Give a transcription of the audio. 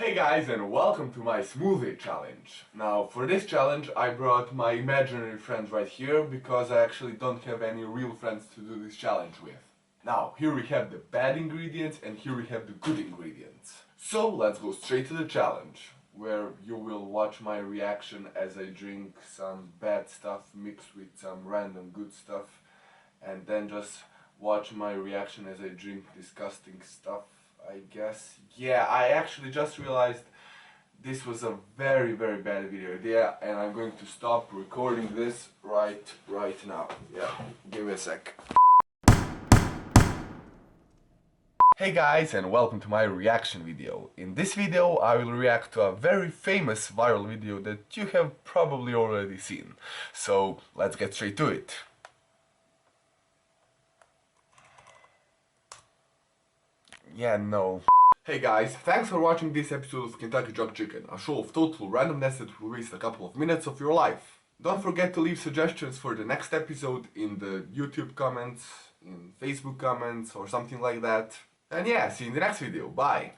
Hey guys, and welcome to my smoothie challenge. Now for this challenge I brought my imaginary friends right here because I actually don't have any real friends to do this challenge with. Now here we have the bad ingredients and here we have the good ingredients. So let's go straight to the challenge, where you will watch my reaction as I drink some bad stuff mixed with some random good stuff, and then just watch my reaction as I drink disgusting stuff, I guess. Yeah, I actually just realized this was a very bad video idea and I'm going to stop recording this right now. Yeah, give me a sec. Hey guys, and welcome to my reaction video. In this video I will react to a very famous viral video that you have probably already seen. So let's get straight to it. Yeah, no. Hey guys, thanks for watching this episode of Kentucky DruggedChicken, a show of total randomness that will waste a couple of minutes of your life. Don't forget to leave suggestions for the next episode in the YouTube comments, in Facebook comments, or something like that. And yeah, see you in the next video. Bye!